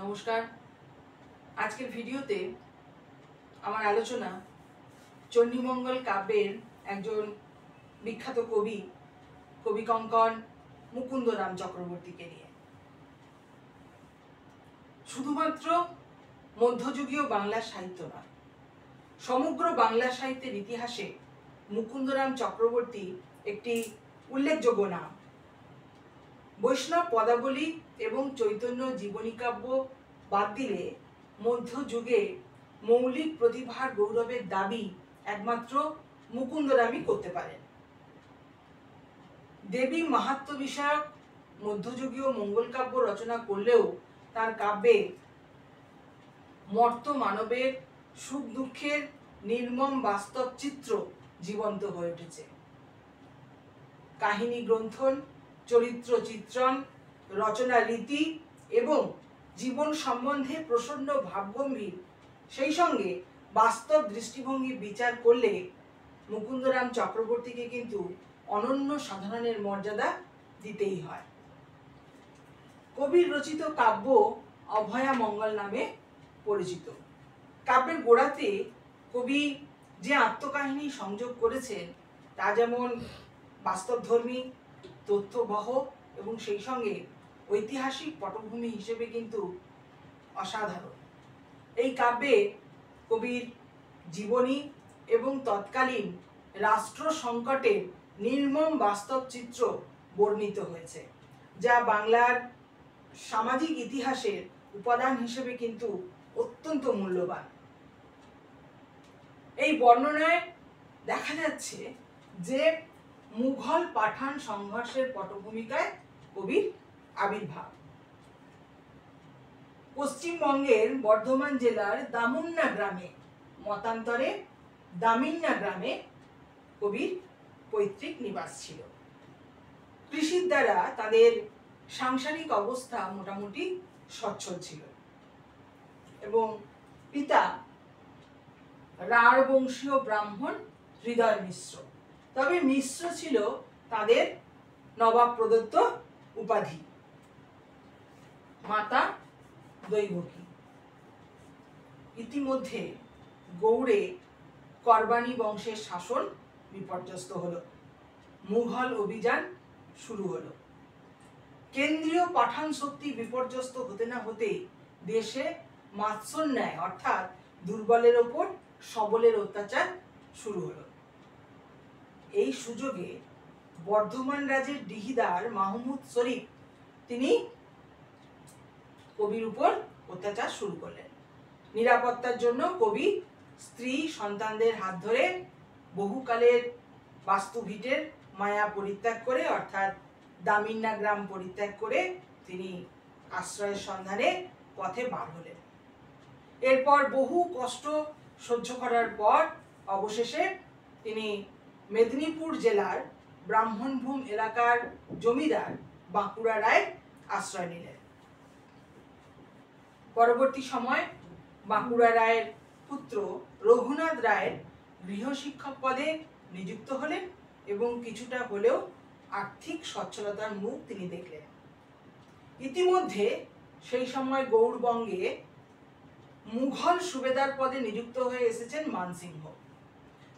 নমস্কার। আজকের ভিডিওতে আমার আলোচনা চণ্ডীমঙ্গল কাব্যের একজন বিখ্যাত কবি কঙ্কন মুকুন্দরাম চক্রবর্তীকে নিয়ে। শুধুমাত্র মধ্যযুগীয় বাংলা সাহিত্য নয়, সমগ্র বাংলা সাহিত্যের ইতিহাসে মুকুন্দরাম চক্রবর্তী একটি উল্লেখযোগ্য নাম। বৈষ্ণব পদাবলী এবং চৈতন্য জীবনী কাব্য বাদ দিলে মধ্যযুগে মৌলিক প্রতিভার গৌরবের দাবি একমাত্র মুকুন্দরামই করতে পারেন। দেবী মাহাত্ম্য বিষয়ক মধ্যযুগীয় মঙ্গল কাব্য রচনা করলেও তার কাব্যে মর্ত মানবের সুখ দুঃখের নির্মম বাস্তব চিত্র জীবন্ত হয়ে উঠেছে। কাহিনী গ্রন্থন, চরিত্র চিত্রণ, রচনা রীতি এবং জীবন সম্বন্ধে প্রসন্ন ভাবগম্ভীর, সেই সঙ্গে বাস্তব দৃষ্টিভঙ্গি বিচার করলে মুকুন্দরাম চক্রবর্তীকে কিন্তু অনন্য সাধারণের মর্যাদা দিতেই হয়। কবির রচিত কাব্য অভয়া মঙ্গল নামে পরিচিত। কাব্যের গোড়াতে কবি যে আত্মকাহিনী সংযোগ করেছেন তা যেমন বাস্তবধর্মী, তথ্যবহ এবং সেই সঙ্গে ঐতিহাসিক পটভূমি হিসেবে কিন্তু অসাধারণ। এই কাব্যে কবির জীবনী এবং তৎকালীন রাষ্ট্র সংকটের নির্মম বাস্তব চিত্র বর্ণিত হয়েছে, যা বাংলার সামাজিক ইতিহাসের উপাদান হিসেবে কিন্তু অত্যন্ত মূল্যবান। এই বর্ণনায় দেখা যাচ্ছে যে মুঘল পাঠান সংঘর্ষের পটভূমিকায় কবির আবির্ভাব। পশ্চিমবঙ্গের বর্ধমান জেলার দামুন্না গ্রামে, মতান্তরে দামিন্না গ্রামে কবির পৈতৃক নিবাস ছিল। কৃষির দ্বারা তাদের সাংসারিক অবস্থা মোটামুটি সচ্ছল ছিল এবং পিতা রাঢ় বংশীয় ব্রাহ্মণ হৃদয় মিশ্র। তবে মিশ্র ছিল তাদের নবাব প্রদত্ত উপাধি। মাতা দৈবকী। ইতিমধ্যে গৌড়ে করবানী বংশের শাসন বিপর্যস্ত হলো, মুঘল অভিযান শুরু হলো। কেন্দ্রীয় পাঠান শক্তি বিপর্যস্ত হতে না হতে দেশে মাৎসন্যায় অর্থাৎ দুর্বলের ওপর সবলের অত্যাচার শুরু হলো। এই সুযোগে বর্ধমান রাজের ডিহিদার মাহমুদ শরীফ তিনি কবির উপর অত্যাচার শুরু করলেন। নিরাপত্তার জন্য কবি স্ত্রী সন্তানদের হাত ধরে বহুকালের বাস্তুভিটের মায়া পরিত্যাগ করে অর্থাৎ দামিন্না গ্রাম পরিত্যাগ করে তিনি আশ্রয়ের সন্ধানে পথে বার হলেন। এরপর বহু কষ্ট সহ্য করার পর অবশেষে তিনি মেদিনীপুর জেলার ব্রাহ্মণভূম এলাকার জমিদার বাঁকুড়া রায়ের আশ্রয় নিলেন। পরবর্তী সময় বাঁকুড়া রায়ের পুত্র রঘুনাথ রায়ের গৃহশিক্ষক পদে নিযুক্ত হলেন এবং কিছুটা হলেও আর্থিক সচ্ছলতার মুখ তিনি দেখলেন। ইতিমধ্যে সেই সময় গৌড়বঙ্গে মুঘল সুবেদার পদে নিযুক্ত হয়ে এসেছেন মানসিংহ।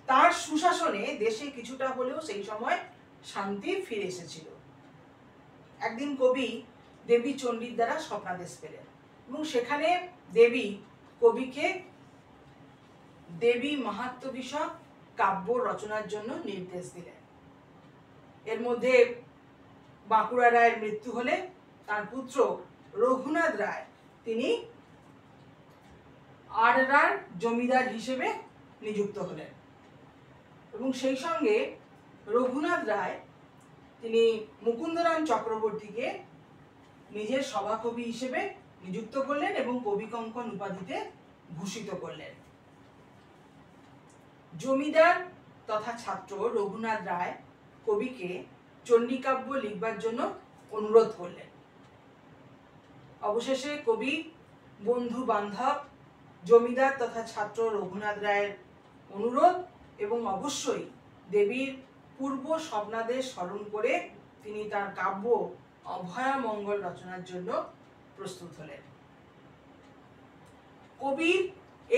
তার সুশাসনে দেশে কিছুটা হলেও সেই সময় শান্তি ফিরে এসেছিল। একদিন কবি দেবী চণ্ডীর দ্বারা স্বপ্নাদেশ পেলেন এবং সেখানে দেবী কবিকে দেবী মাহাত্ম্য বিষয়ক কাব্য রচনার জন্য নির্দেশ দিলেন। এর মধ্যে বাঁকুড়া রায়ের মৃত্যু হলে তার পুত্র রঘুনাথ রায় তিনি আড়রার জমিদার হিসেবে নিযুক্ত হলেন এবং সেই সঙ্গে রঘুনাথ রায় তিনি মুকুন্দরাম চক্রবর্তীকে নিজের সভাকবি হিসেবে নিযুক্ত করলেন এবং কবি কঙ্কন উপাধিতে ভূষিত করলেন। জমিদার তথা ছাত্র রঘুনাথ রায় কবিকে চণ্ডীকাব্য লিখবার জন্য অনুরোধ করলেন। অবশেষে কবি বন্ধু বান্ধব, জমিদার তথা ছাত্র রঘুনাথ রায়ের অনুরোধ এবং অবশ্যই দেবীর পূর্ব স্বপ্নাদেশ স্মরণ করে তিনি তার কাব্য অভয়া মঙ্গল রচনার জন্য প্রস্তুত হলেন। কবির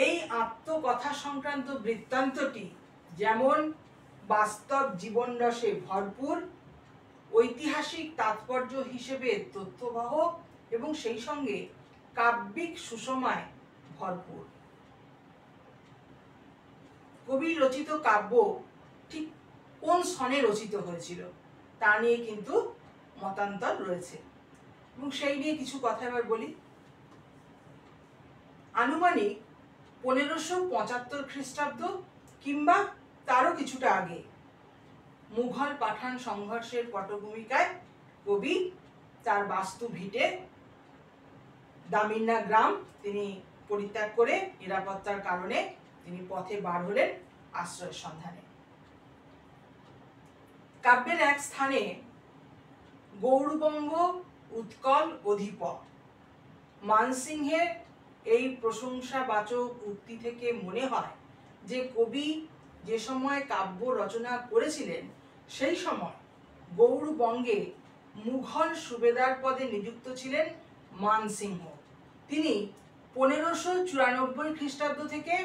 এই আত্মকথা সংক্রান্ত বৃত্তান্তটি যেমন বাস্তব জীবন রসে ভরপুর, ঐতিহাসিক তাৎপর্য হিসেবে তথ্যবহ এবং সেই সঙ্গে কাব্যিক সুষমায় ভরপুর। কবির রচিত কাব্য ঠিক কোন সনে রচিত হয়েছিল তা নিয়ে কিন্তু মতান্তর রয়েছে এবং সেই নিয়ে কিছু কথা এবার বলি। আনুমানিক 1575 খ্রিস্টাব্দ কিংবা তারও কিছুটা আগে মুঘল পাঠান সংঘর্ষের পটভূমিকায় কবি তার বাস্তু ভিটে দামিন্না গ্রাম তিনি পরিত্যাগ করে নিরাপত্তার কারণে তিনি পথে বার হলেন আশ্রয়ের সন্ধানে। কাব্যের এক স্থানে গৌড়বঙ্গ উৎকল অধিপ মানসিংহের এই প্রশংসাবাচক উক্তি থেকে মনে হয় যে কবি যে সময় কাব্য রচনা করেছিলেন সেই সময় গৌড়বঙ্গে মুঘল সুবেদার পদে নিযুক্ত ছিলেন মানসিংহ। তিনি 1594 খ্রিস্টাব্দ থেকে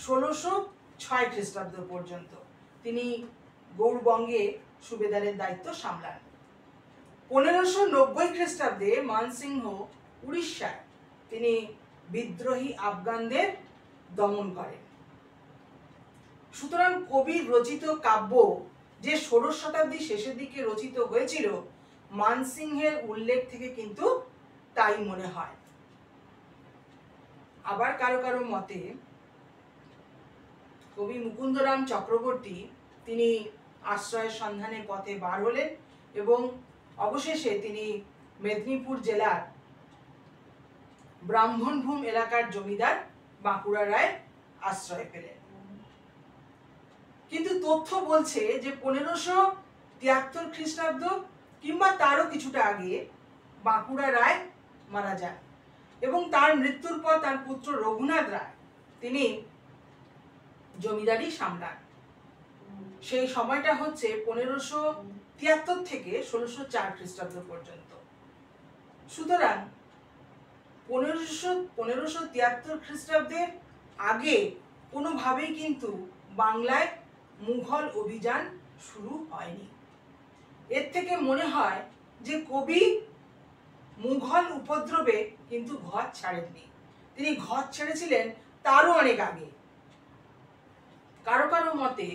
1606 খ্রিস্টাব্দ পর্যন্ত তিনি গৌড়বঙ্গে সুবেদারের দায়িত্ব সামলান। 1590 খ্রিস্টাব্দে মানসিংহ উড়িষ্যায় তিনি বিদ্রোহী আফগানদের দমন করেন। সুতরাং কবির রচিত কাব্য যে ষোড়শ শতাব্দীর শেষের দিকে রচিত হয়েছিল মানসিংহের উল্লেখ থেকে কিন্তু তাই মনে হয়। আবার কারো কারো মতে কবি মুকুন্দরাম চক্রবর্তী তিনি আশ্রয়ের সন্ধানে পথে বার হলেন এবং অবশেষে তিনি মেদিনীপুর জেলার ব্রাহ্মণভূম এলাকার জমিদার বাঁকুড়া রায়ের আশ্রয় পেলেন। কিন্তু তথ্য বলছে যে 1573 খ্রিস্টাব্দ কিংবা তারও কিছুটা আগে বাঁকুড়া রায় মারা যান এবং তার মৃত্যুর পর তার পুত্র রঘুনাথ রায় তিনি জমিদারি সামলান। সেই সময়টা হচ্ছে 1573 থেকে 1604 খ্রিস্টাব্দ পর্যন্ত। সুতরাং 1573 খ্রিস্টাব্দের আগে কোনোভাবেই কিন্তু বাংলায় মুঘল অভিযান শুরু হয়নি। এর থেকে মনে হয় যে কবি মুঘল উপদ্রবে কিন্তু ঘর ছাড়েননি, তিনি ঘর ছেড়েছিলেন তারও অনেক আগে। কারো কারো মতে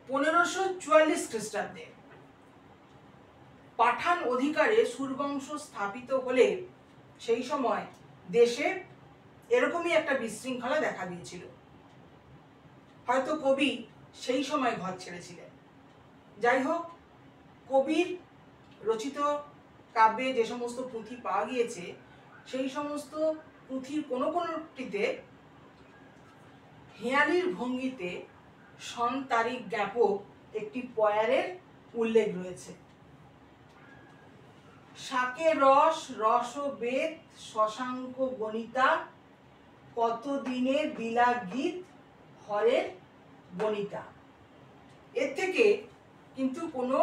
1544 খ্রিস্টাব্দে পাঠান অধিকারে সুরবংশ স্থাপিত হলে সেই সময় দেশে এরকমই একটা বিশৃঙ্খলা দেখা দিয়েছিল। হয়তো কবি সেই সময় ঘর ছেড়েছিলেন। যাই হোক, কবির রচিত কাব্যে যে সমস্ত পুঁথি পাওয়া গিয়েছে সেই সমস্ত পুঁথির কোনো কোনোটিতে হেঁয়ালির ভঙ্গিতে সন তারিখ জ্ঞাপক একটি পয়ারের উল্লেখ রয়েছে। শাকে রস রস বেদ শশাঙ্ক গণিতা কত দিনে দিলা গীত হরের বনিতা। এর থেকে কিন্তু কোনো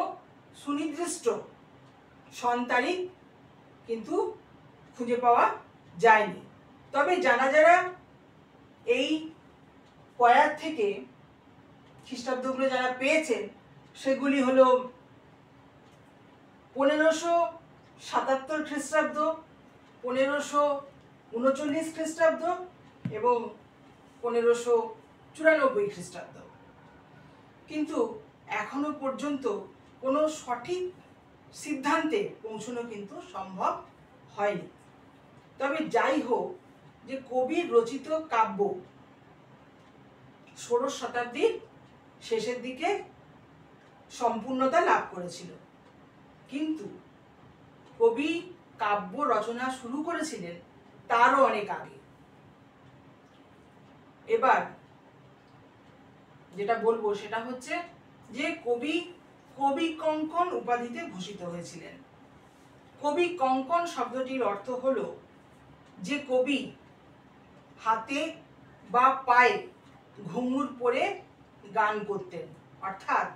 সুনির্দিষ্ট সন তারিখ কিন্তু খুঁজে পাওয়া যায়নি। তবে যারা এই পয়ার থেকে খ্রিস্টাব্দগুলো যারা পেয়েছেন সেগুলি হলো 1577 খ্রিস্টাব্দ, 1539 খ্রিস্টাব্দ এবং 1594 খ্রিস্টাব্দ। কিন্তু এখনো পর্যন্ত কোনো সঠিক সিদ্ধান্তে পৌঁছানো কিন্তু সম্ভব হয়নি। তবে যাই হোক, যে কবির রচিত কাব্য ষোড়শ শতাব্দীর শেষের দিকে সম্পূর্ণতা লাভ করেছিল, কিন্তু কবি কাব্য রচনা শুরু করেছিলেন তারও অনেক আগে। এবার যেটা বলবো সেটা হচ্ছে যে কবি কবি কঙ্কন উপাধিতে ভূষিত হয়েছিলেন। কবি কঙ্কন শব্দটির অর্থ হলো যে কবি হাতে বা পায়ে ঘুঙুর পরে গান করতেন, অর্থাৎ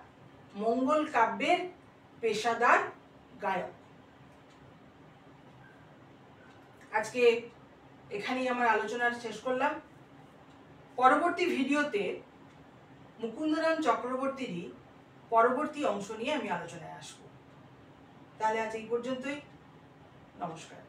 মঙ্গল কাব্যের পেশাদার গায়ক। আজকে এখানেই আমার আলোচনা শেষ করলাম। পরবর্তী ভিডিওতে মুকুন্দরাম চক্রবর্তীরই পরবর্তী অংশ নিয়ে আমি আলোচনায় আসবো। তাহলে আজ এই পর্যন্তই। নমস্কার।